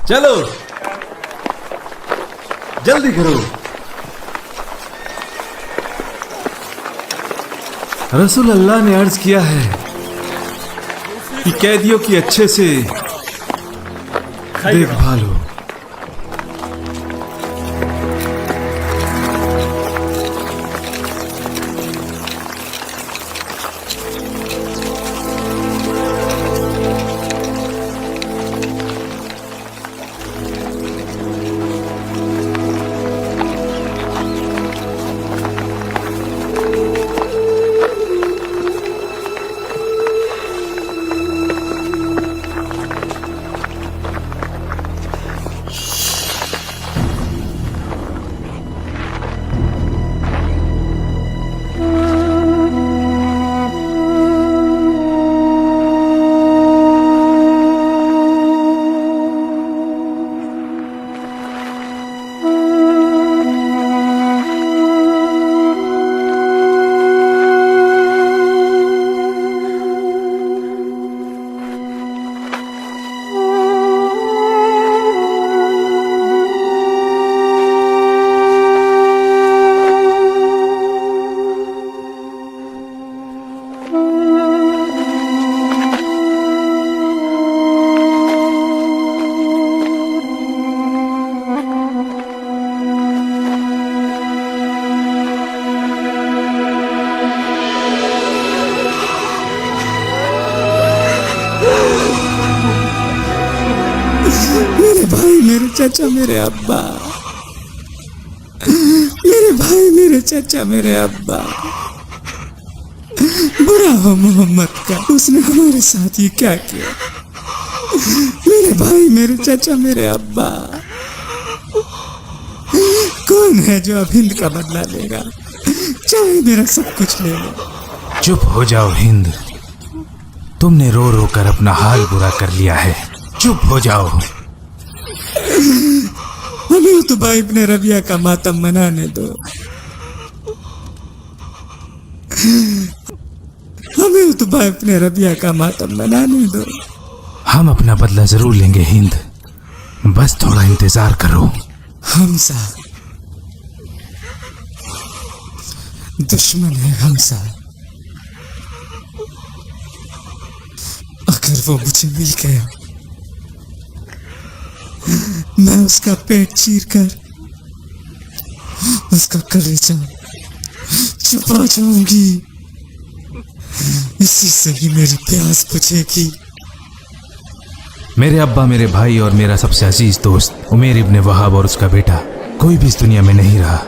चलो जल्दी करो। रसूल अल्लाह ने अर्ज किया है कि कैदियों की अच्छे से देखभाल हो। मेरे भाई, मेरे चाचा, मेरे अब्बा, मेरे भाई, मेरे चाचा, मेरे अब्बा। बुरा हो मोहम्मद का, उसने हमारे साथ ये क्या किया। मेरे भाई, मेरे चाचा, मेरे अब्बा। कौन है जो अब हिंद का बदला लेगा, चाहे मेरा सब कुछ ले लो। चुप हो जाओ हिंद, तुमने रो रो कर अपना हाल बुरा कर लिया है। चुप हो जाओ। हमें उतबा इब्ने रबिया का मातम मनाने दो। हमें उतबा इब्ने रबिया का मातम मनाने दो। हम अपना बदला जरूर लेंगे हिंद, बस थोड़ा इंतजार करो। हमसा दुश्मन है, हमसा। अगर वो मुझे मिल गया, मैं उसका पेट चीर कर उसका कलेजा छुपा जाऊंगी। इसी से ही मेरी प्यास बुझेगी। मेरे अब्बा, मेरे भाई और मेरा सबसे अजीज दोस्त उमैर इब्ने वहाब और उसका बेटा कोई भी इस दुनिया में नहीं रहा,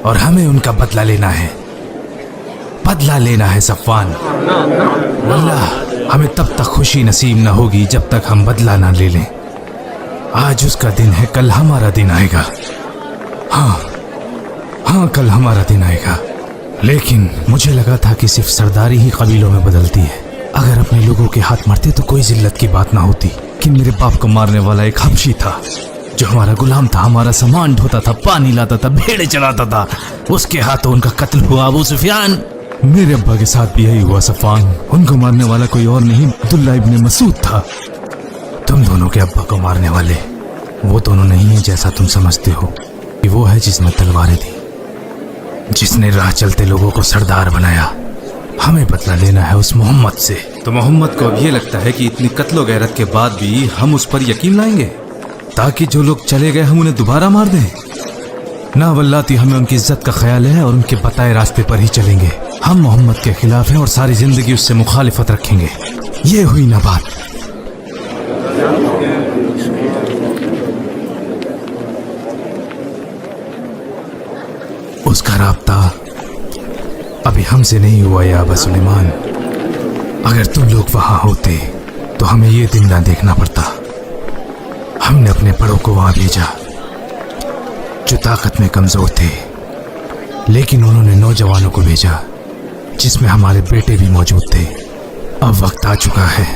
और हमें उनका बदला लेना है। बदला लेना है सफ़वान। वल्लाह हमें तब तक खुशी नसीब न होगी जब तक हम बदला ना ले लें। आज उसका दिन है, कल हमारा दिन आएगा। हाँ, कल हमारा दिन आएगा। लेकिन मुझे लगा था कि सिर्फ सरदारी ही कबीलों में बदलती है। अगर अपने लोगों के हाथ मरते तो कोई जिल्लत की बात ना होती। कि मेरे बाप को मारने वाला एक हबशी था जो हमारा गुलाम था, हमारा सामान ढोता था, पानी लाता था, भेड़े चलाता था। उसके हाथों उनका कत्ल हुआ अबू सुफियान। मेरे अब्बा के साथ भी यही हुआ सफ़वान। उनको मारने वाला कोई और नहीं, अब्दुल्ला इब्ने मसूद था। तुम दोनों के अब्बा को मारने वाले वो दोनों नहीं है जैसा तुम समझते हो। कि वो है जिसमें तलवारें थी, जिसने राह चलते लोगों को सरदार बनाया। हमें बदला लेना है उस मोहम्मद से। तो मोहम्मद को अब ये लगता है कि इतनी कत्लो गैरत के बाद भी हम उस पर यकीन लाएंगे, ताकि जो लोग चले गए हम उन्हें दोबारा मार दें? ना वल्लाती, हमें उनकी इज्जत का ख्याल है और उनके बताए रास्ते पर ही चलेंगे। हम मोहम्मद के खिलाफ हैं और सारी जिंदगी उससे मुखालिफत रखेंगे। ये हुई ना बात। उसका राब्ता अभी हमसे नहीं हुआ या अबा सुलेमान। अगर तुम लोग वहां होते तो हमें ये दिन ना देखना पड़ता। हमने अपने बड़ों को वहां भेजा जो ताकत में कमजोर थे, लेकिन उन्होंने नौजवानों को भेजा जिसमें हमारे बेटे भी मौजूद थे। अब वक्त आ चुका है,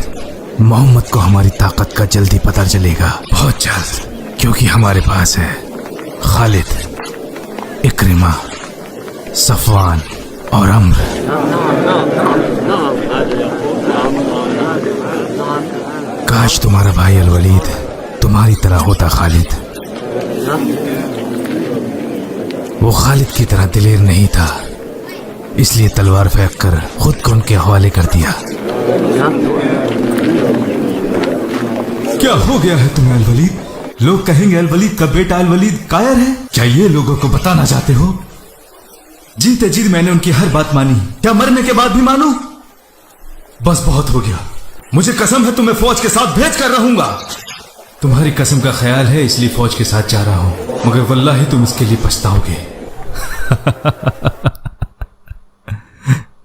मोहम्मद को हमारी ताकत का जल्दी पता चलेगा, बहुत जल्द। क्योंकि हमारे पास है खालिद, इक्रिमा, सफ़वान और अम्र। काश तुम्हारा भाई अल वलीद तुम्हारी तुम्हारी तरह होता खालिद। वो खालिद की तरह दिलेर नहीं था, इसलिए तलवार फेंक कर खुद को उनके हवाले कर दिया। क्या हो गया है तुम्हें अल वलीद? लोग कहेंगे अल वलीद का बेटा अल वलीद कायर है। क्या ये लोगों को बताना चाहते हो? जीते जी मैंने उनकी हर बात मानी, क्या मरने के बाद भी मानूं? बस बहुत हो गया। मुझे कसम है तुम्हें फौज के साथ भेज कर रहूंगा। तुम्हारी कसम का ख्याल है इसलिए फौज के साथ जा रहा हूं, मगर वल्लाही तुम इसके लिए पछताओगे।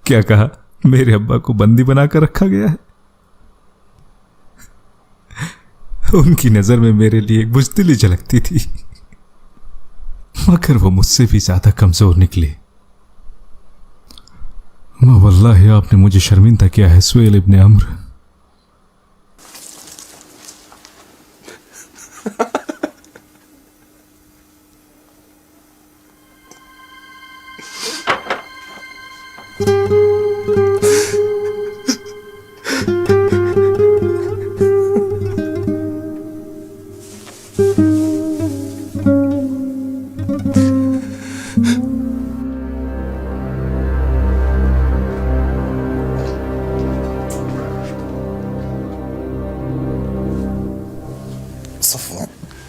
क्या कहा? मेरे अब्बा को बंदी बनाकर रखा गया है। उनकी नजर में मेरे लिए एक बुज़दिली झलकती थी, मगर वो मुझसे भी ज्यादा कमजोर निकले। वल्लाही आपने मुझे शर्मिंदा किया है सुहेल इब्ने अम्र।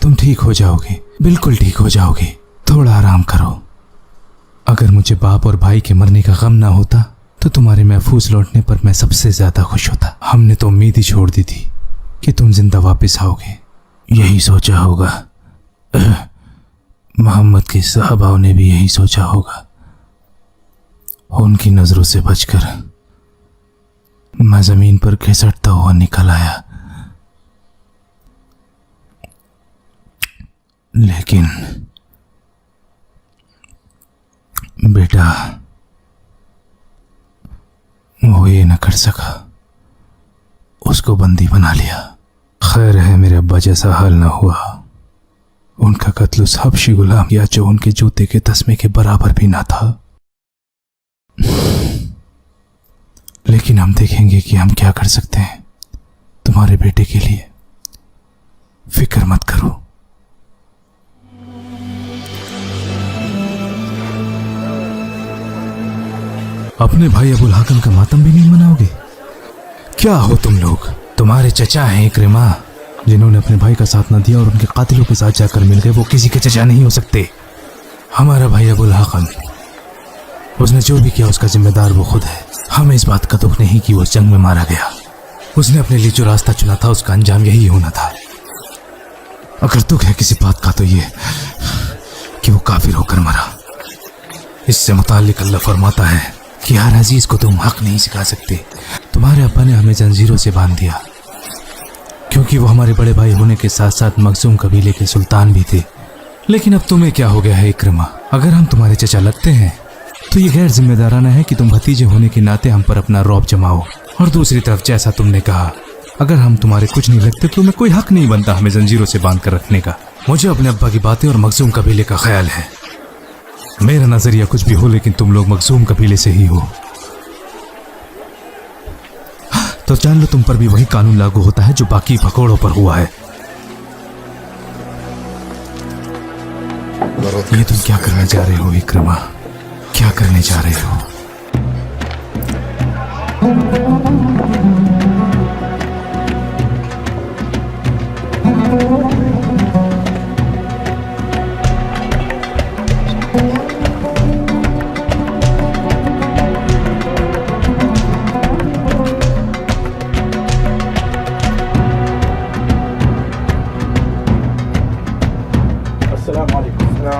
तुम ठीक हो जाओगे, बिल्कुल ठीक हो जाओगे। थोड़ा आराम करो। अगर मुझे बाप और भाई के मरने का गम ना होता तो तुम्हारे महफूज लौटने पर मैं सबसे ज्यादा खुश होता। हमने तो उम्मीद ही छोड़ दी थी कि तुम जिंदा वापस आओगे। यही सोचा होगा, मोहम्मद के सहाबाओं ने भी यही सोचा होगा। उनकी नजरों से बचकर मैं जमीन पर घिसटता हुआ निकल आया, लेकिन बेटा वो ये न कर सका, उसको बंदी बना लिया। खैर है मेरे अब्बा जैसा हाल ना हुआ। उनका कत्ल उस हबशी गुलाम या जो उनके जूते के तस्मे के बराबर भी ना था। लेकिन हम देखेंगे कि हम क्या कर सकते हैं तुम्हारे बेटे के लिए। फिक्र मत करो। अपने भाई अबुल हाकम का मातम भी नहीं मनाओगे? क्या हो तुम लोग? तुम्हारे चचा हैं इकरिमा, जिन्होंने अपने भाई का साथ न दिया और उनके कातिलों के साथ जाकर मिल गए, वो किसी के चचा नहीं हो सकते। हमारा भाई अबुल हाकम, उसने जो भी किया उसका जिम्मेदार वो खुद है। हमें इस बात का दुख नहीं कि वो जंग में मारा गया। उसने अपने लिए जो रास्ता चुना था उसका अंजाम यही होना था। अगर दुख है किसी बात का तो ये कि वो काफिर होकर मरा। इससे मुताल्लिक अल्लाह फरमाता है कि हर अजीज को तुम हक नहीं सिखा सकते। तुम्हारे अब्बा ने हमें जंजीरों से बांध दिया क्योंकि वो हमारे बड़े भाई होने के साथ साथ मखजूम कबीले के सुल्तान भी थे। लेकिन अब तुम्हें क्या हो गया है इकरमा? अगर हम तुम्हारे चचा लगते हैं तो ये गैर जिम्मेदाराना है कि तुम भतीजे होने के नाते हम पर अपना रौब जमाओ। और दूसरी तरफ जैसा तुमने कहा, अगर हम तुम्हारे कुछ नहीं लगते तो तुम्हें कोई हक नहीं बनता हमें जंजीरों से बांध कर रखने का। मुझे अपने अब्बा की बातें और मखजूम कबीले का ख्याल है। मेरा नजरिया कुछ भी हो लेकिन तुम लोग मखजूम कबीले से ही हो, तो जान लो तुम पर भी वही कानून लागू होता है जो बाकी भगोड़ों पर हुआ है। ये तुम क्या करने जा रहे हो इकरमा? क्या करने जा रहे हो?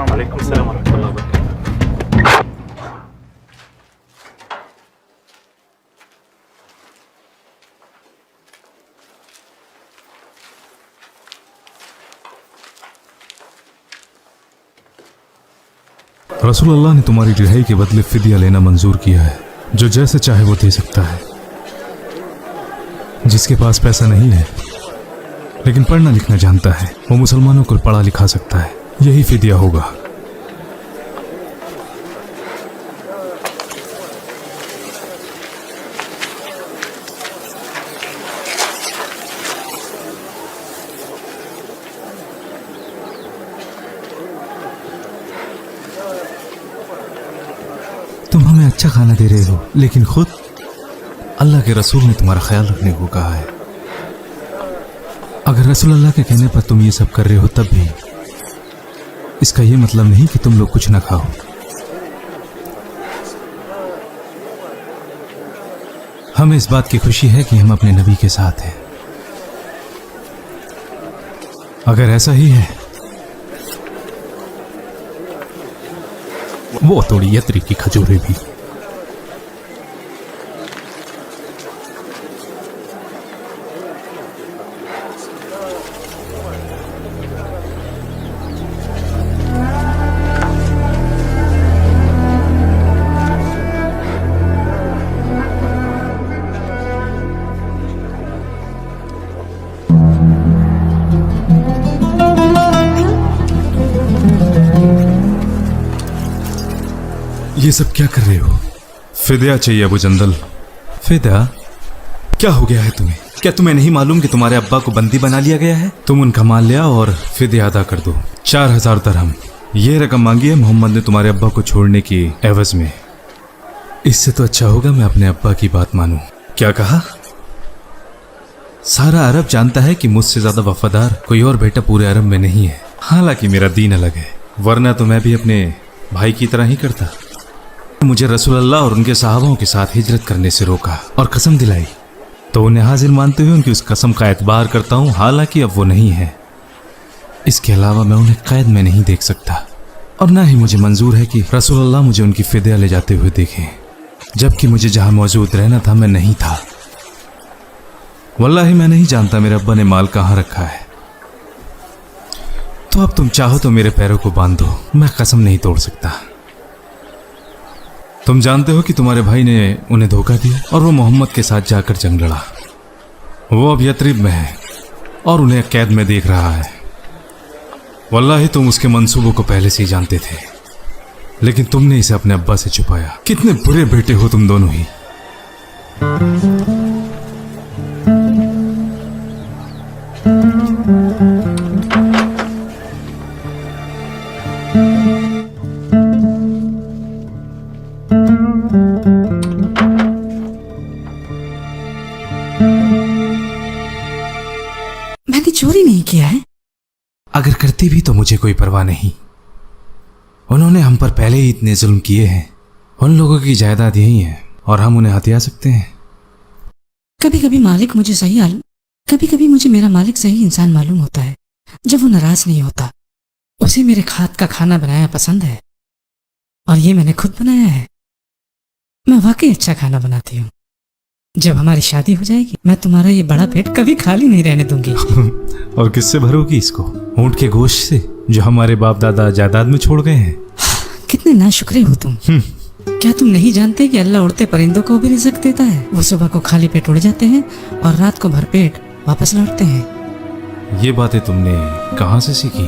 वालेकुम सलाम वरहमतुल्लाहि वबरकातुहू। रसूलुल्लाह ने तुम्हारी रिहाई के बदले फिदिया लेना मंजूर किया है। जो जैसे चाहे वो दे सकता है। जिसके पास पैसा नहीं है लेकिन पढ़ना लिखना जानता है, वो मुसलमानों को पढ़ा लिखा सकता है। यही फिदिया होगा। अच्छा खाना दे रहे हो, लेकिन खुद अल्लाह के रसूल ने तुम्हारा ख्याल रखने को कहा है। अगर रसूल अल्लाह के कहने पर तुम ये सब कर रहे हो तब भी इसका ये मतलब नहीं कि तुम लोग कुछ ना खाओ। हमें इस बात की खुशी है कि हम अपने नबी के साथ हैं। अगर ऐसा ही है, वो थोड़ी यत्री की खजूरें भी। ये सब क्या कर रहे हो? फिदया चाहिए अबू जंदल। फिदया? क्या हो गया है तुम्हें? क्या तुम्हें नहीं मालूम कि तुम्हारे अब्बा को बंदी बना लिया गया है? तुम उनका माल ले आओ और फिदया अदा कर दो। 4000 दरहम ये रकम मांगी है मोहम्मद ने तुम्हारे अब्बा को छोड़ने की एवज में। इससे तो अच्छा होगा मैं अपने अब्बा की बात मानूं। क्या कहा? सारा अरब जानता है कि मुझसे ज्यादा वफादार कोई और बेटा पूरे अरब में नहीं है। हालांकि मेरा दीन अलग है, वरना तो मैं भी अपने भाई की तरह ही करता। मुझे रसूल अल्लाह और उनके साहबों के साथ हिजरत करने से रोका और कसम दिलाई, तो उन्हें हाजिर मानते हुए उनकी उस कसम का एतबार करता हूं। हालांकि अब वो नहीं है। इसके अलावा मैं उन्हें कैद में नहीं देख सकता और ना ही मुझे मंजूर है कि रसूल अल्लाह मुझे उनकी फिदया ले जाते हुए देखें, जबकि मुझे जहां मौजूद रहना था मैं नहीं था। वल्लाही मैं नहीं जानता मेरे अब्बा ने माल कहां रखा है। तो अब तुम चाहो तो मेरे पैरों को बांध दो, मैं कसम नहीं तोड़ सकता। तुम जानते हो कि तुम्हारे भाई ने उन्हें धोखा दिया और वो मोहम्मद के साथ जाकर जंग लड़ा। वो अब यथरिब में है और उन्हें कैद में देख रहा है। वल्लाही तुम उसके मंसूबों को पहले से ही जानते थे, लेकिन तुमने इसे अपने अब्बा से छुपाया। कितने बुरे बेटे हो तुम दोनों ही। मैंने चोरी नहीं किया है। अगर करती भी तो मुझे कोई परवाह नहीं। उन्होंने हम पर पहले ही इतने जुल्म किए हैं। उन लोगों की जायदाद यही है और हम उन्हें हथिया सकते हैं। कभी कभी मालिक मुझे कभी कभी मुझे मेरा मालिक सही इंसान मालूम होता है जब वो नाराज नहीं होता। उसे मेरे हाथ का खाना बनाया पसंद है और ये मैंने खुद बनाया है। मैं वाकई अच्छा खाना बनाती हूँ। जब हमारी शादी हो जाएगी मैं तुम्हारा ये बड़ा पेट कभी खाली नहीं रहने दूंगी। और किससे भरोगी इसको? ऊंट के गोश्त से जो हमारे बाप दादा जायदाद में छोड़ गए हैं। कितने नाशुक्रे हो तुम। क्या तुम नहीं जानते कि अल्लाह उड़ते परिंदों को भी रिज़्क देता है? वो सुबह को खाली पेट उड़ जाते हैं और रात को भरपेट वापस लौटते हैं। ये बातें तुमने कहां से सीखी?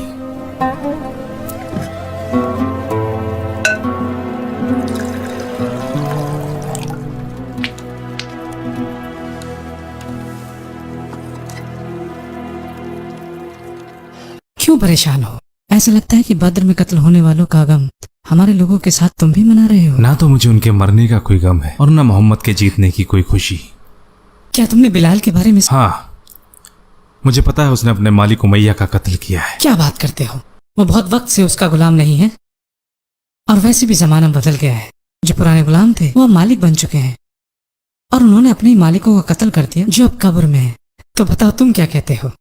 क्यों परेशान हो? ऐसा लगता है कि बद्र में कत्ल होने वालों का गम हमारे लोगों के साथ तुम भी मना रहे हो। ना तो मुझे उनके मरने का कोई गम है और ना मोहम्मद के जीतने की कोई खुशी। क्या तुमने बिलाल के बारे में हाँ, मुझे पता है उसने अपने मालिक उमैया का कत्ल किया है। क्या बात करते हो? वो बहुत वक्त से उसका गुलाम नहीं है और वैसे भी जमाना बदल गया है। जो पुराने गुलाम थे वो अब मालिक बन चुके हैं और उन्होंने अपने ही मालिकों का कत्ल कर दिया जो अब कब्र में है। तो बताओ तुम क्या कहते हो?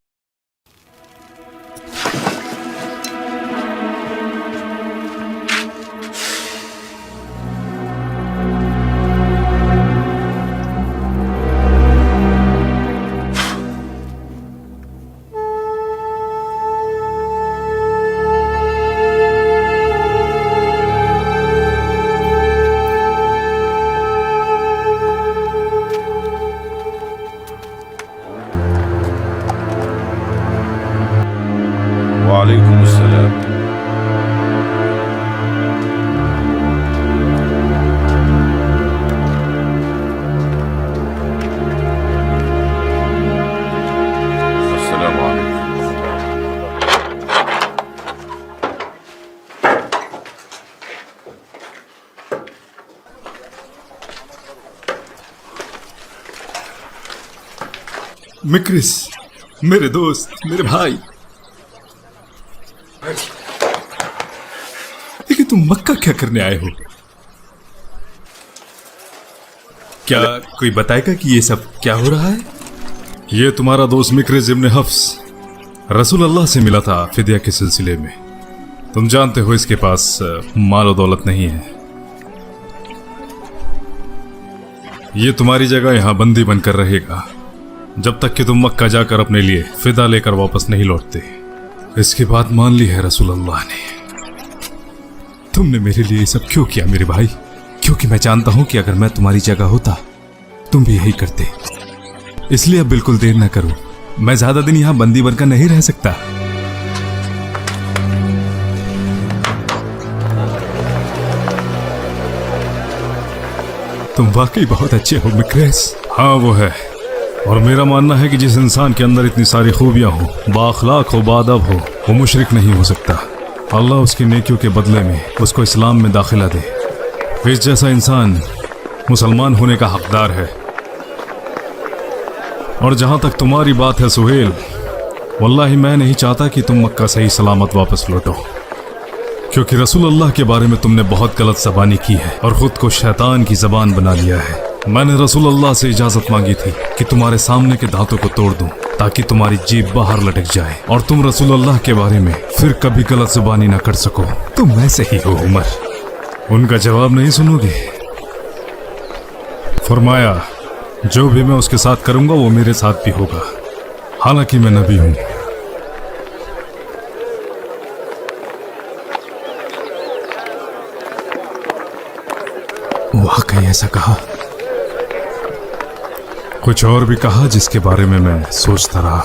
मिक्रिस, मेरे दोस्त, मेरे भाई, लेकिन तुम मक्का क्या करने आए हो? क्या कोई बताएगा कि ये सब क्या हो रहा है? ये तुम्हारा दोस्त मिक्रिस इब्न हफ्स रसूल अल्लाह से मिला था फिदिया के सिलसिले में। तुम जानते हो इसके पास माल और दौलत नहीं है। ये तुम्हारी जगह यहां बंदी बनकर रहेगा जब तक कि तुम मक्का जाकर अपने लिए फिदा लेकर वापस नहीं लौटते। इसकी बात मान ली है रसूल अल्लाह ने। तुमने मेरे लिए सब क्यों किया मेरे भाई? क्योंकि मैं जानता हूं कि अगर मैं तुम्हारी जगह होता तुम भी यही करते। इसलिए अब बिल्कुल देर न करो। मैं ज्यादा दिन यहां बंदी बनकर नहीं रह सकता। तुम वाकई बहुत अच्छे हो मिक्रेस। हाँ वो है, और मेरा मानना है कि जिस इंसान के अंदर इतनी सारी खूबियां हो, बाअखलाक हो, बाअदब हो, वो मुशरिक नहीं हो सकता। अल्लाह उसकी नेकियों के बदले में उसको इस्लाम में दाखिला दे। इस जैसा इंसान मुसलमान होने का हकदार है। और जहां तक तुम्हारी बात है सुहेल, वल्लाही मैं नहीं चाहता कि तुम मक्का सही सलामत वापस लौटो, क्योंकि रसूल अल्लाह के बारे में तुमने बहुत गलत ज़बानी की है और खुद को शैतान की ज़बान बना लिया है। मैंने रसूल अल्लाह से इजाज़त मांगी थी कि तुम्हारे सामने के दांतों को तोड़ दूं ताकि तुम्हारी जीभ बाहर लटक जाए और तुम रसूल अल्लाह के बारे में फिर कभी गलत ज़बानी ना कर सको। तुम ऐसे ही हो उमर। उनका जवाब नहीं सुनोगे? फरमाया जो भी मैं उसके साथ करूंगा वो मेरे साथ भी होगा, हालांकि मैं नबी हूं। वाकई ऐसा कहा? कुछ और भी कहा जिसके बारे में मैं सोचता रहा।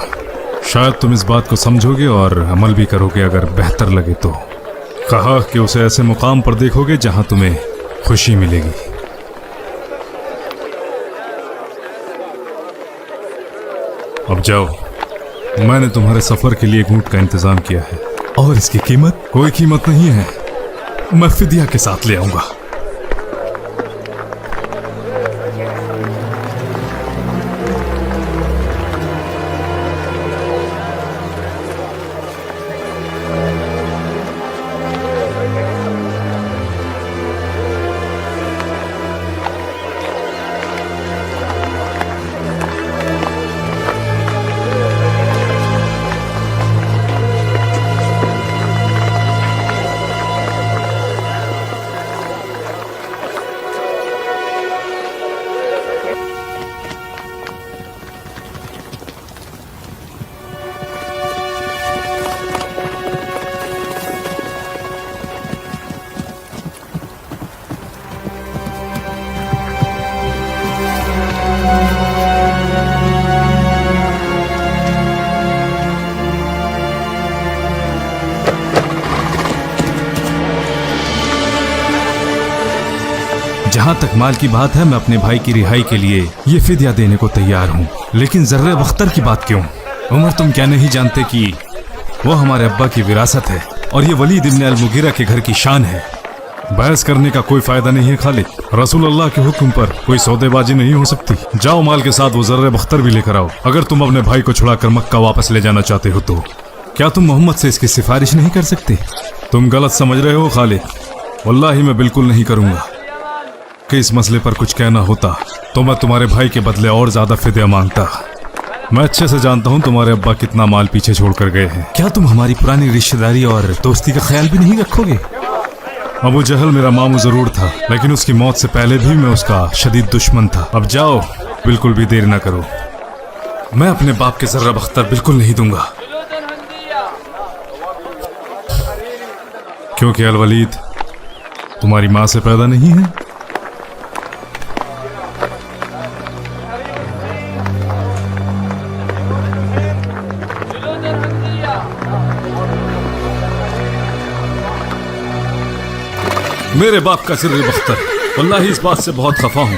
शायद तुम इस बात को समझोगे और अमल भी करोगे अगर बेहतर लगे तो। कहा कि उसे ऐसे मुकाम पर देखोगे जहां तुम्हें खुशी मिलेगी। अब जाओ, मैंने तुम्हारे सफर के लिए एक ऊंट का इंतजाम किया है और इसकी कीमत कोई कीमत नहीं है, मैं फिदिया के साथ ले आऊंगा। जहां तक माल की बात है, मैं अपने भाई की रिहाई के लिए ये फिदिया देने को तैयार हूँ, लेकिन जर्रे बख्तर की बात क्यों? उमर, तुम क्या नहीं जानते कि वो हमारे अब्बा की विरासत है और ये वलीद इब्न अल मुगीरा के घर की शान है। बहस करने का कोई फायदा नहीं है खालिद। रसूल अल्लाह के हुक्म पर कोई सौदेबाजी नहीं हो सकती। जाओ, माल के साथ वो जर्रे बख्तर भी लेकर आओ। अगर तुम अपने भाई को छुड़ाकर मक्का वापस ले जाना चाहते हो तो क्या तुम मोहम्मद से इसकी सिफारिश नहीं कर सकते? तुम गलत समझ रहे हो खालिद। वल्लाही मैं बिल्कुल नहीं करूंगा। कि इस मसले पर कुछ कहना होता तो मैं तुम्हारे भाई के बदले और ज्यादा फिदिया मांगता। मैं अच्छे से जानता हूँ तुम्हारे अब्बा कितना माल पीछे छोड़कर गए हैं। क्या तुम हमारी पुरानी रिश्तेदारी और दोस्ती का ख्याल भी नहीं रखोगे? अबू जहल मेरा मामू जरूर था, लेकिन उसकी मौत से पहले भी मैं उसका शदीद दुश्मन था। अब जाओ, बिल्कुल भी देर ना करो। मैं अपने बाप के जर्रा बख्तर बिल्कुल नहीं दूंगा, क्योंकि अल वलीद तुम्हारी माँ से पैदा नहीं है। मेरे बाप का ज़र्रे बख्तर, वल्लाही इस बात से बहुत खफा हूँ।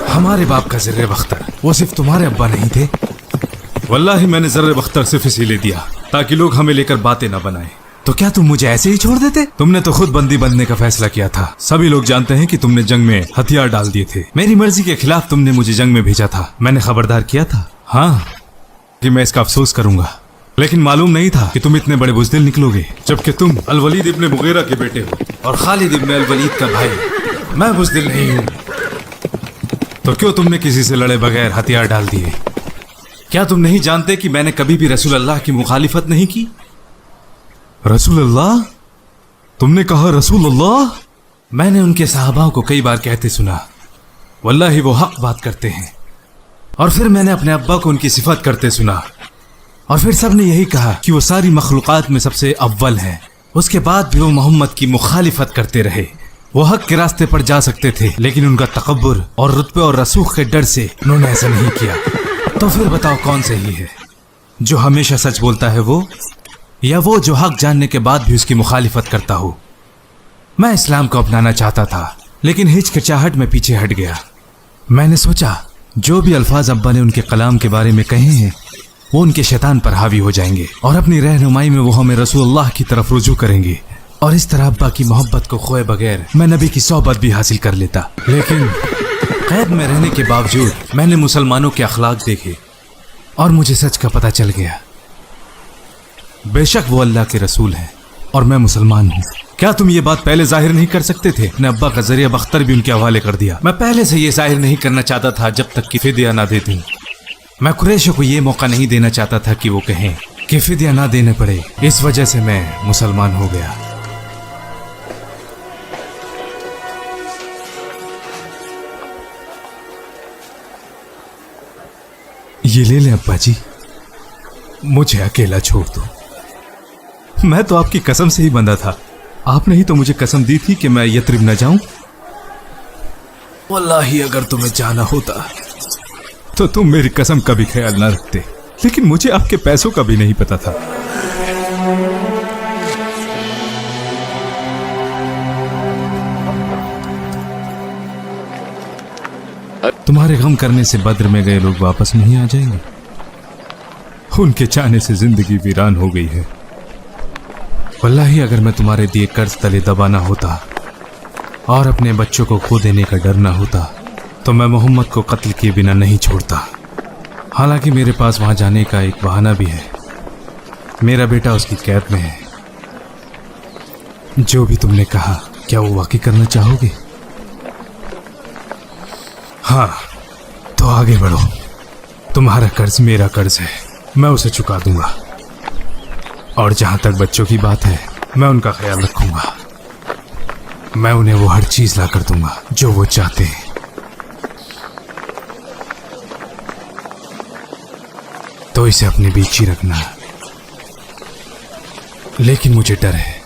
हमारे बाप का ज़र्रे बख्तर, वो सिर्फ तुम्हारे अब्बा नहीं थे। वल्लाही मैंने ज़र्रे बख्तर सिर्फ इसीलिए दिया ताकि लोग हमें लेकर बातें ना बनाएं। तो क्या तुम मुझे ऐसे ही छोड़ देते? तुमने तो खुद बंदी बनने का फैसला किया था। सभी लोग जानते हैं कि तुमने जंग में हथियार डाल दिए थे। मेरी मर्जी के खिलाफ तुमने मुझे जंग में भेजा था। मैंने खबरदार किया था। हाँ, कि मैं इसका अफसोस करूंगा, लेकिन मालूम नहीं था कि तुम इतने बड़े बुज़दिल निकलोगे, जबकि तुम अल-वलीद इब्ने मुगीरा के बेटे हो और खालिद इब्ने अल-वलीद का भाई। मैं बुज़दिल नहीं हूं, तो क्यों तुमने किसी से लड़े बगैर हथियार डाल दिए? क्या तुम नहीं जानते कि मैंने कभी भी रसूल अल्लाह की मुखालिफत नहीं की? रसूल अल्लाह? तुमने कहा रसूल अल्लाह? मैंने उनके सहाबाओं को कई बार कहते सुना, वल्लाही वो हक बात करते हैं। और फिर मैंने अपने अब्बा को उनकी सिफत करते सुना, और फिर सबने यही कहा कि वो सारी मखलूकात में सबसे अव्वल हैं। उसके बाद भी वो मोहम्मद की मुखालिफत करते रहे। वो हक के रास्ते पर जा सकते थे, लेकिन उनका तकब्बुर और रुतबे और रसूख के डर से उन्होंने ऐसा नहीं किया। तो फिर बताओ कौन सही है, जो हमेशा सच बोलता है वो, या वो जो हक जानने के बाद भी उसकी मुखालिफत करता हो? मैं इस्लाम को अपनाना चाहता था, लेकिन हिचकिचाहट में पीछे हट गया। मैंने सोचा जो भी अल्फाज अब्बा ने उनके कलाम के बारे में कहे हैं वो उनके शैतान पर हावी हो जाएंगे और अपनी रहनुमाई में वो हमें रसूलुल्लाह की तरफ रुजू करेंगे, और इस तरह अब्बा की मोहब्बत को खोए बगैर मैं नबी की सोहबत भी हासिल कर लेता। लेकिन कैद में रहने के बावजूद मैंने मुसलमानों के अखलाक देखे और मुझे सच का पता चल गया। बेशक वो अल्लाह के रसूल हैं और मैं मुसलमान हूँ। क्या तुम ये बात पहले जाहिर नहीं कर सकते थे? अपने अब्बा का जरिया बख्तर भी उनके हवाले कर दिया। मैं पहले से ये जाहिर नहीं करना चाहता था जब तक कि फिदिया ना दे दूं। मैं कुरैशों को ये मौका नहीं देना चाहता था कि वो कहें कि फिदिया ना देने पड़े। इस वजह से मैं मुसलमान हो गया। ये ले लें अब्बा जी, मुझे अकेला छोड़ दो। मैं तो आपकी कसम से ही बंधा था। आपने ही तो मुझे कसम दी थी कि मैं यथरिब न जाऊं। वल्लाही अगर तुम्हें जाना होता तो तुम मेरी कसम का भी ख्याल ना रखते, लेकिन मुझे आपके पैसों का भी नहीं पता था। तुम्हारे गम करने से बद्र में गए लोग वापस नहीं आ जाएंगे। उनके चाहने से जिंदगी वीरान हो गई है। वल्लाही अगर मैं तुम्हारे दिए कर्ज तले दबाना होता और अपने बच्चों को खो देने का डर ना होता तो मैं मोहम्मद को कत्ल किए बिना नहीं छोड़ता। हालांकि मेरे पास वहां जाने का एक बहाना भी है। मेरा बेटा उसकी कैद में है। जो भी तुमने कहा क्या वो वाकई करना चाहोगे? हाँ, तो आगे बढ़ो। तुम्हारा कर्ज मेरा कर्ज है, मैं उसे चुका दूंगा। और जहां तक बच्चों की बात है, मैं उनका ख्याल रखूंगा। मैं उन्हें वो हर चीज ला कर दूंगा जो वो चाहते हैं। तो इसे अपने बीच ही रखना। लेकिन मुझे डर है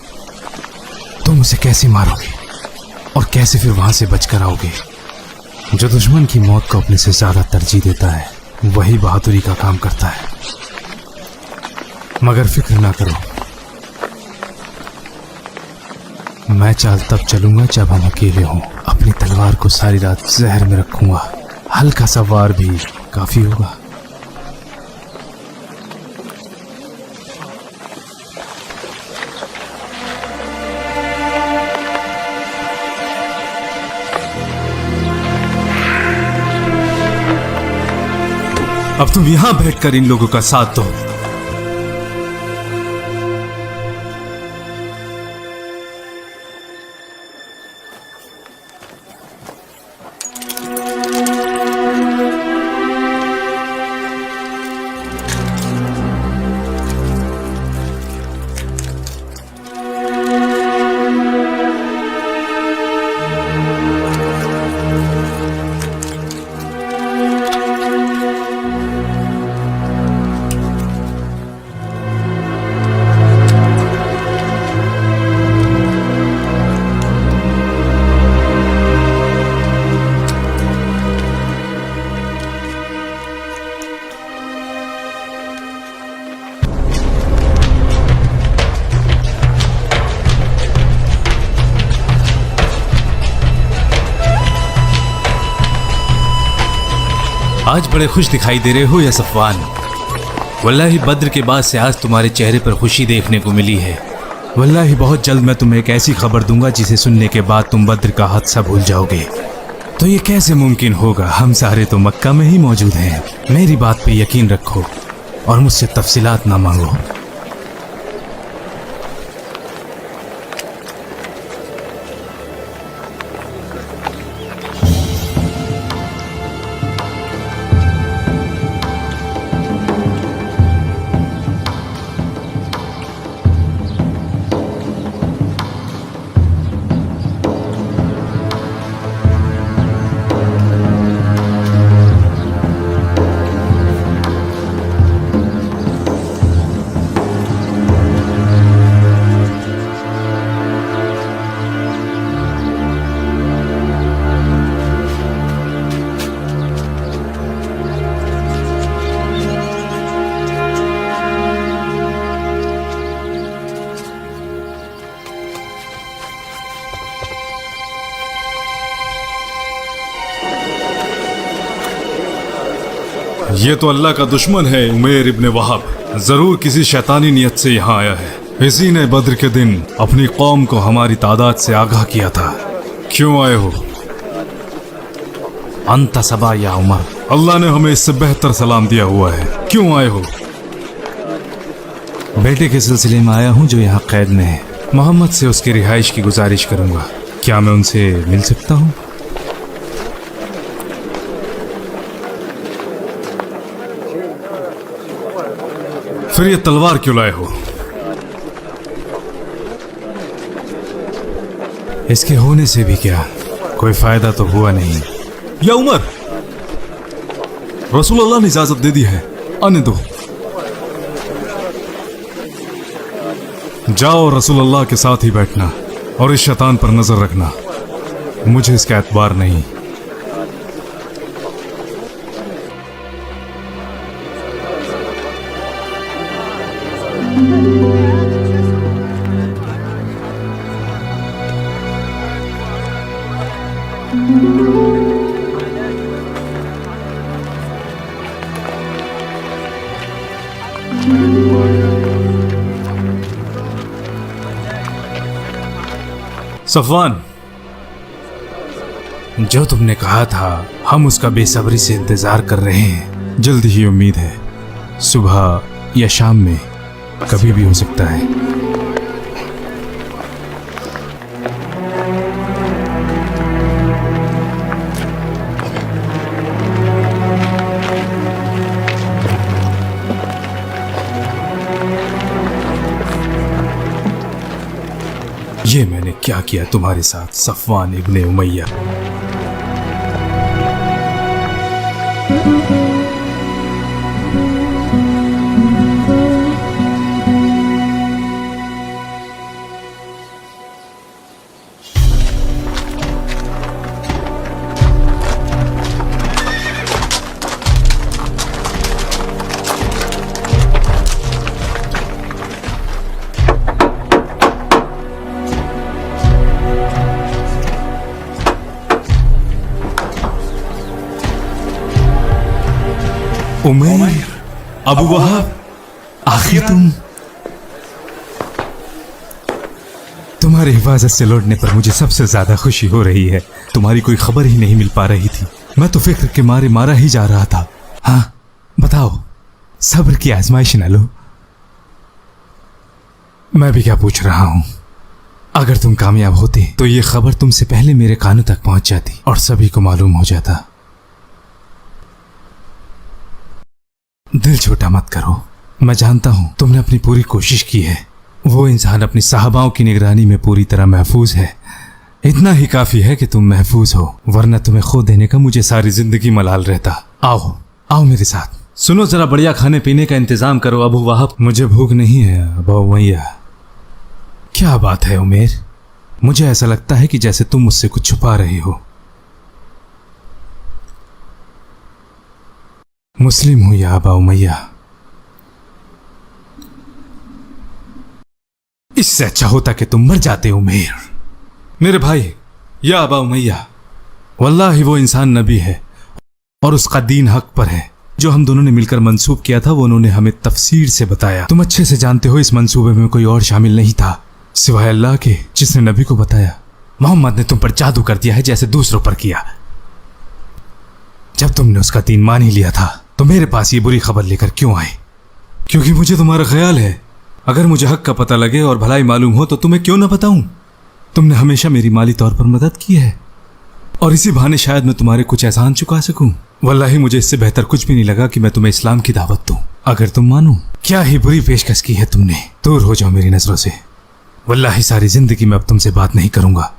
तुम उसे कैसे मारोगे और कैसे फिर वहां से बचकर आओगे। जो दुश्मन की मौत को अपने से ज्यादा तरजीह देता है वही बहादुरी का काम करता है। मगर फिक्र ना करो, मैं चाल तब चलूंगा जब हम अकेले हों। अपनी तलवार को सारी रात जहर में रखूंगा। हल्का सा वार भी काफी होगा। अब तुम यहां बैठकर इन लोगों का साथ दो। आज बड़े खुश दिखाई दे रहे हो या सफवान? वल्लाही बद्र के बाद से आज तुम्हारे चेहरे पर खुशी देखने को मिली है। वल्लाही बहुत जल्द मैं तुम्हें एक ऐसी खबर दूंगा जिसे सुनने के बाद तुम बद्र का हादसा भूल जाओगे। तो ये कैसे मुमकिन होगा? हम सारे तो मक्का में ही मौजूद हैं। मेरी बात पे यकीन रखो। और मुझसे तफसीलात ना मांगो। ये तो अल्लाह का दुश्मन है उमैर इब्ने वहाब, जरूर किसी शैतानी नियत से यहाँ आया है। इसी ने बद्र के दिन अपनी कौम को हमारी तादाद से आगाह किया था। क्यों आए हो? अंत सबा या उमर। अल्लाह ने हमें इससे बेहतर सलाम दिया हुआ है। क्यों आए हो? बेटे के सिलसिले में आया हूँ जो यहाँ कैद में है। मोहम्मद से उसकी रिहाइश की गुजारिश करूंगा। क्या मैं उनसे मिल सकता हूँ? फिर ये तलवार क्यों लाए हो? इसके होने से भी क्या, कोई फायदा तो हुआ नहीं। या उमर, रसूल अल्लाह ने इजाजत दे दी है, आने दो। जाओ रसूल अल्लाह के साथ ही बैठना और इस शैतान पर नजर रखना। मुझे इसका एतबार नहीं। सफवान, जो तुमने कहा था हम उसका बेसब्री से इंतजार कर रहे हैं। जल्दी ही उम्मीद है। सुबह या शाम में, कभी भी हो सकता है। ये मैंने क्या किया तुम्हारे साथ सफवान इब्ने उमैया? उमैर, अबू वहाब, आखिर तुम्हारी हिफाजत से लौटने पर मुझे सबसे ज्यादा खुशी हो रही है। तुम्हारी कोई खबर ही नहीं मिल पा रही थी। मैं तो फिक्र के मारे मारा ही जा रहा था। हाँ बताओ, सब्र की आजमाइश न लो। मैं भी क्या पूछ रहा हूं। अगर तुम कामयाब होते तो ये खबर तुमसे पहले मेरे कानों तक पहुंच जाती और सभी को मालूम हो जाता। दिल छोटा मत करो। मैं जानता हूं तुमने अपनी पूरी कोशिश की है। वो इंसान अपनी साहबाओं की निगरानी में पूरी तरह महफूज है। इतना ही काफी है कि तुम महफूज हो, वरना तुम्हें खो देने का मुझे सारी जिंदगी मलाल रहता। आओ आओ मेरे साथ। सुनो, जरा बढ़िया खाने पीने का इंतजाम करो अबू वहाब। मुझे भूख नहीं है अबू उमैया। क्या बात है उमैर, मुझे ऐसा लगता है कि जैसे तुम मुझसे कुछ छुपा रही हो। मुस्लिम हूं या अबा उमैया। इससे अच्छा होता कि तुम मर जाते उमैर। मेरे भाई या अबा उमैया, वल्लाही वो इंसान नबी है और उसका दीन हक पर है। जो हम दोनों ने मिलकर मंसूब किया था वो उन्होंने हमें तफसीर से बताया। तुम अच्छे से जानते हो इस मंसूबे में कोई और शामिल नहीं था सिवाय अल्लाह के, जिसने नबी को बताया। मोहम्मद ने तुम पर जादू कर दिया है जैसे दूसरों पर किया। जब तुमने उसका दीन मान ही लिया था तो मेरे पास ये बुरी खबर लेकर क्यों आए? क्योंकि मुझे तुम्हारा ख्याल है। अगर मुझे हक का पता लगे और भलाई मालूम हो तो तुम्हें क्यों ना बताऊं। तुमने हमेशा मेरी माली तौर पर मदद की है और इसी बहाने शायद मैं तुम्हारे कुछ एहसान चुका सकूं। वल्लाही मुझे इससे बेहतर कुछ भी नहीं लगा कि मैं तुम्हें इस्लाम की दावत दूं, अगर तुम मानो। क्या ही बुरी पेशकश की है तुमने। दूर हो जाओ मेरी नजरों से। वल्लाही सारी जिंदगी मैं अब तुमसे बात नहीं करूंगा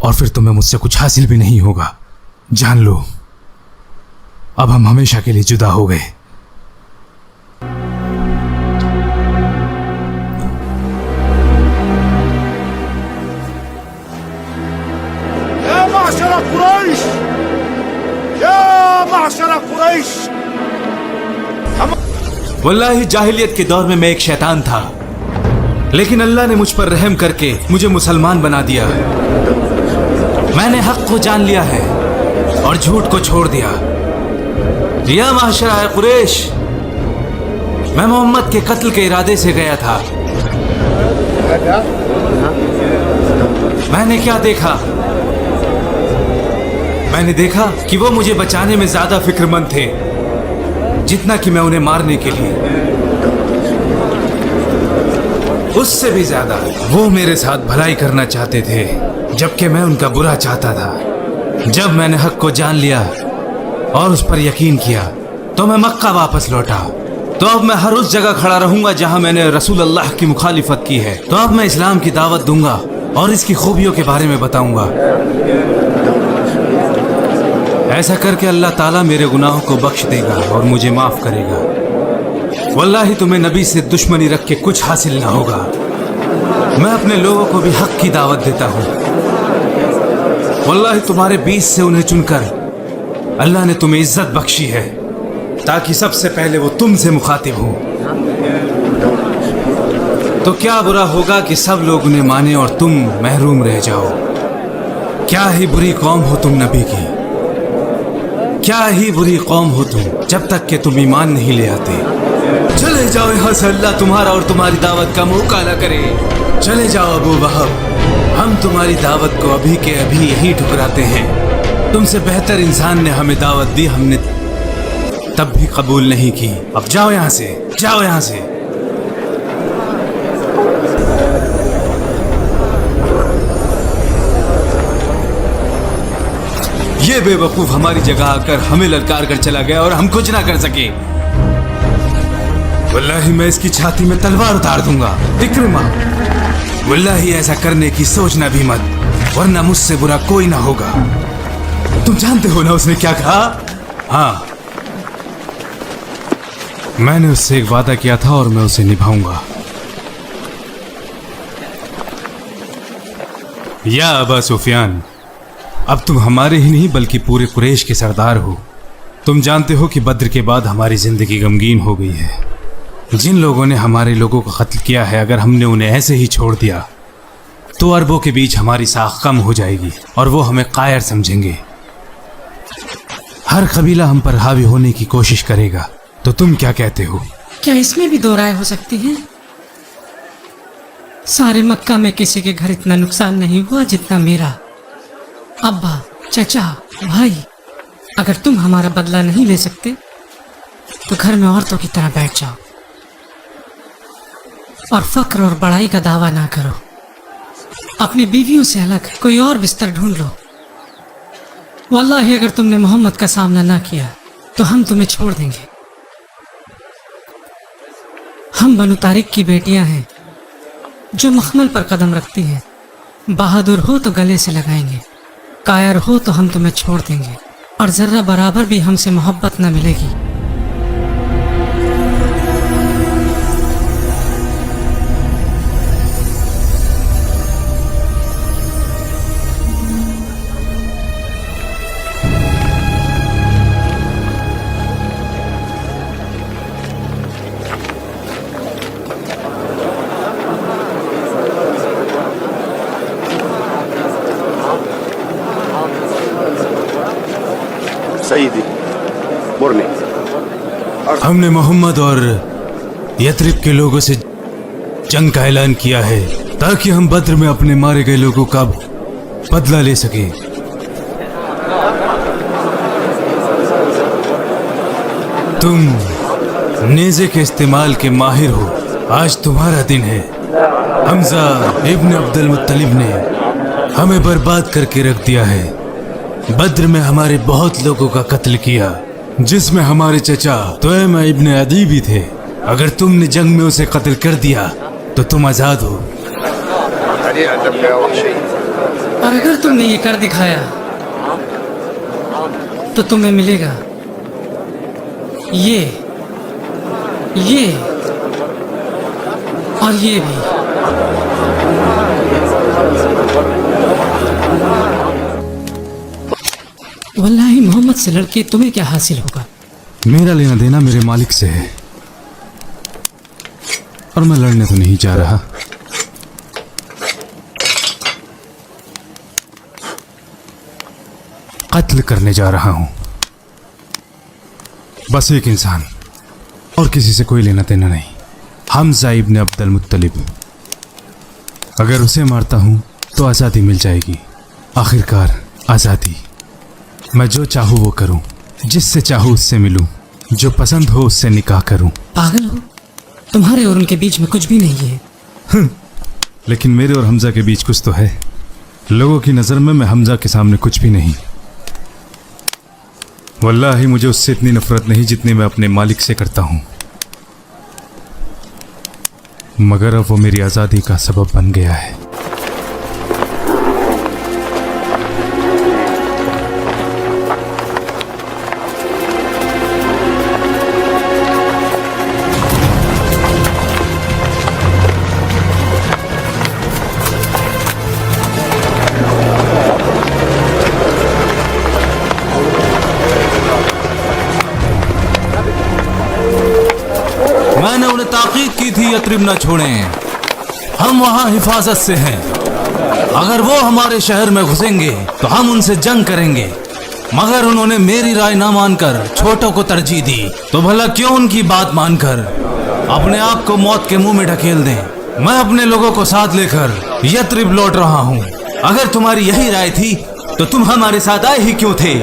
और फिर तुम्हें मुझसे कुछ हासिल भी नहीं होगा। जान लो, अब हम हमेशा के लिए जुदा हो गए। कुरैश, या माशरा कुरैश। वल्लाही जाहिलियत के दौर में मैं एक शैतान था, लेकिन अल्लाह ने मुझ पर रहम करके मुझे मुसलमान बना दिया। मैंने हक को जान लिया है और झूठ को छोड़ दिया। या माशरा कुरैश, मैं मोहम्मद के कत्ल के इरादे से गया था। मैंने क्या देखा? मैंने देखा कि वो मुझे बचाने में ज्यादा फिक्रमंद थे जितना कि मैं उन्हें मारने के लिए। उससे भी ज्यादा वो मेरे साथ भलाई करना चाहते थे, जबकि मैं उनका बुरा चाहता था। जब मैंने हक को जान लिया और उस पर यकीन किया तो मैं मक्का वापस लौटा। तो अब मैं हर उस जगह खड़ा रहूंगा जहां मैंने रसूल अल्लाह की मुखालिफत की है। तो अब मैं इस्लाम की दावत दूंगा और इसकी खूबियों के बारे में बताऊंगा। ऐसा करके अल्लाह ताला मेरे गुनाहों को बख्श देगा और मुझे माफ करेगा। वल्लाही तुम्हें नबी से दुश्मनी रख के कुछ हासिल ना होगा। मैं अपने लोगों को भी हक की दावत देता हूँ। वल्लाही तुम्हारे बीच से उन्हें चुनकर अल्लाह ने तुम्हें इज्जत बख्शी है ताकि सबसे पहले वो तुमसे मुखातिब हो। तो क्या बुरा होगा कि सब लोग उन्हें माने और तुम महरूम रह जाओ। क्या ही बुरी कौम हो तुम नबी की, क्या ही बुरी कौम हो तुम, जब तक कि तुम ईमान नहीं ले आते। चले जाओ यहाँ से, अल्लाह तुम्हारा और तुम्हारी दावत का मौका न करे। चले जाओ अबू वहब, हम तुम्हारी दावत को अभी के अभी यही ठुकराते हैं। तुमसे बेहतर इंसान ने हमें दावत दी, हमने तब भी कबूल नहीं की। अब जाओ यहाँ से, जाओ यहाँ से। ये बेवकूफ हमारी जगह आकर हमें ललकार कर चला गया और हम कुछ ना कर सके। वल्लाही मैं इसकी छाती में तलवार उतार दूंगा। इक्रिमा, वल्लाही ऐसा करने की सोचना भी मत, वरना मुझसे बुरा कोई ना होगा। तुम जानते हो ना उसने क्या कहा? हाँ, मैंने उससे एक वादा किया था और मैं उसे निभाऊंगा। या अबा सुफियान, अब तुम हमारे ही नहीं बल्कि पूरे कुरैश के सरदार हो। तुम जानते हो कि बद्र के बाद हमारी जिंदगी गमगीन हो गई है। जिन लोगों ने हमारे लोगों को कत्ल किया है, अगर हमने उन्हें ऐसे ही छोड़ दिया तो अरबों के बीच हमारी साख कम हो जाएगी और वो हमें कायर समझेंगे। हर कबीला हम पर हावी होने की कोशिश करेगा। तो तुम क्या कहते हो? क्या इसमें भी दो राय हो सकती है? सारे मक्का में किसी के घर इतना नुकसान नहीं हुआ जितना मेरा। अब्बा, चाचा, भाई, अगर तुम हमारा बदला नहीं ले सकते तो घर में औरतों की तरह बैठ जाओ और फक्र और बड़ाई का दावा ना करो। अपनी बीवियों से अलग कोई और बिस्तर ढूंढ लो। वल्लाही अगर तुमने मोहम्मद का सामना ना किया तो हम तुम्हें छोड़ देंगे। हम बनु तारिक की बेटियां हैं जो मखमल पर कदम रखती हैं। बहादुर हो तो गले से लगाएंगे, कायर हो तो हम तुम्हें छोड़ देंगे और जर्रा बराबर भी हमसे मोहब्बत न मिलेगी। सईदी मुरनी, हमने मोहम्मद और यथरिब के लोगों से जंग का ऐलान किया है ताकि हम बद्र में अपने मारे गए लोगों का बदला ले सके। तुम नेज़े के इस्तेमाल के माहिर हो। आज तुम्हारा दिन है। हमजा इब्न अब्दुल मुत्तलिब ने हमें बर्बाद करके रख दिया है। बद्र में हमारे बहुत लोगों का कत्ल किया, जिसमें हमारे चचा तुयमा इब्न अदी भी थे। अगर तुमने जंग में उसे कत्ल कर दिया तो तुम आजाद हो। और अगर तुमने ये कर दिखाया तो तुम्हें मिलेगा ये और ये भी। वल्लाही मोहम्मद से लड़के तुम्हें क्या हासिल होगा? मेरा लेना देना मेरे मालिक से है और मैं लड़ने तो नहीं जा रहा। कत्ल करने जा रहा हूं। बस एक इंसान और किसी से कोई लेना देना नहीं। हमजा इब्न अब्दुल मुत्तलिब। अगर उसे मारता हूं तो आज़ादी मिल जाएगी। आखिरकार आज़ादी। मैं जो चाहूं वो करूं, जिससे चाहूं उससे मिलूं, जो पसंद हो उससे निकाह करूं। पागल हो? तुम्हारे और उनके बीच में कुछ भी नहीं है। लेकिन मेरे और हमजा के बीच कुछ तो है। लोगों की नज़र में मैं हमजा के सामने कुछ भी नहीं। वल्लाही मुझे उससे इतनी नफरत नहीं जितनी मैं अपने मालिक से करता हूं। मगर अब वो मेरी आज़ादी का सबब बन गया है। मैंने उन्हें ताकीद की थी यथरिब न छोड़ें, हम वहां हिफाजत से हैं। अगर वो हमारे शहर में घुसेंगे तो हम उनसे जंग करेंगे। मगर उन्होंने मेरी राय ना मानकर छोटों को तरजीह दी, तो भला क्यों उनकी बात मानकर अपने आप को मौत के मुंह में ढकेल दें। मैं अपने लोगों को साथ लेकर यथरिब लौट रहा हूं। अगर तुम्हारी यही राय थी तो तुम हमारे साथ आए ही क्यों थे?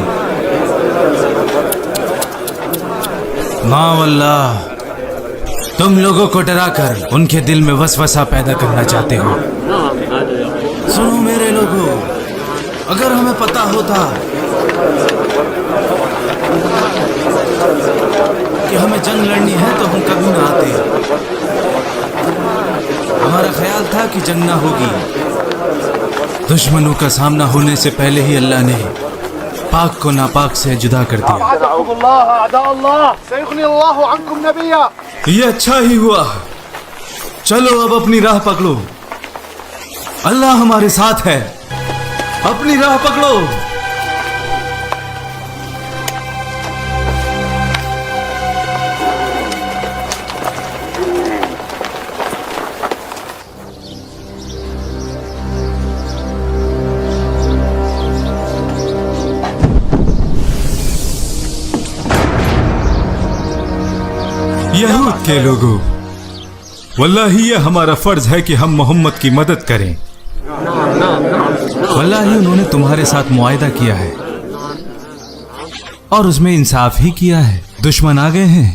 ना वल्लाह, तुम लोगों को डराकर उनके दिल में वसवसा पैदा करना चाहते हो। सुनो मेरे लोगों, अगर हमें पता होता कि हमें जंग लड़नी है तो हम कभी ना आते। हमारा ख्याल था कि जंग ना होगी। दुश्मनों का सामना होने से पहले ही अल्लाह ने पाक को नापाक से जुदा कर दिया। ये अच्छा ही हुआ। चलो अब अपनी राह पकड़ो। अल्लाह हमारे साथ है। अपनी राह पकड़ो। यहूद के लोगों, वल्लाही ये हमारा फर्ज है कि हम मोहम्मद की मदद करें। वल्लाही उन्होंने तुम्हारे साथ मुआहिदा किया है और उसमें इंसाफ ही किया है। दुश्मन आ गए हैं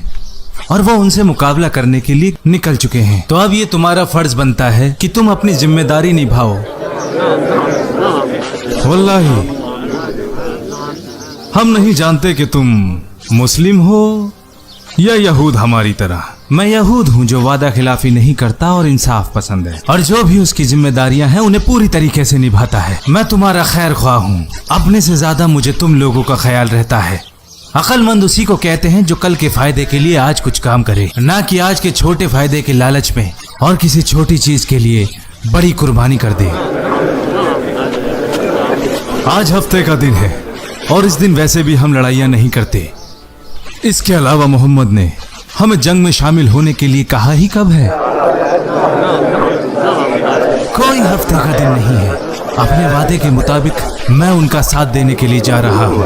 और वो उनसे मुकाबला करने के लिए निकल चुके हैं। तो अब ये तुम्हारा फर्ज बनता है कि तुम अपनी जिम्मेदारी निभाओ। वल्लाही हम नहीं जानते कि तुम मुस्लिम हो या यहूद हमारी तरह। मैं यहूद हूँ जो वादा खिलाफी नहीं करता और इंसाफ पसंद है, और जो भी उसकी जिम्मेदारियां हैं उन्हें पूरी तरीके से निभाता है। मैं तुम्हारा खैर ख्वाह हूँ। अपने से ज्यादा मुझे तुम लोगों का ख्याल रहता है। अक्लमंद उसी को कहते हैं जो कल के फायदे के लिए आज कुछ काम करे, ना कि आज के छोटे फायदे के लालच में और किसी छोटी चीज के लिए बड़ी कुर्बानी कर दे। आज हफ्ते का दिन है और इस दिन वैसे भी हम लड़ाइयाँ नहीं करते। इसके अलावा मोहम्मद ने हमें जंग में शामिल होने के लिए कहा ही कब है? कोई हफ्ते का दिन नहीं है। अपने वादे के मुताबिक मैं उनका साथ देने के लिए जा रहा हूँ।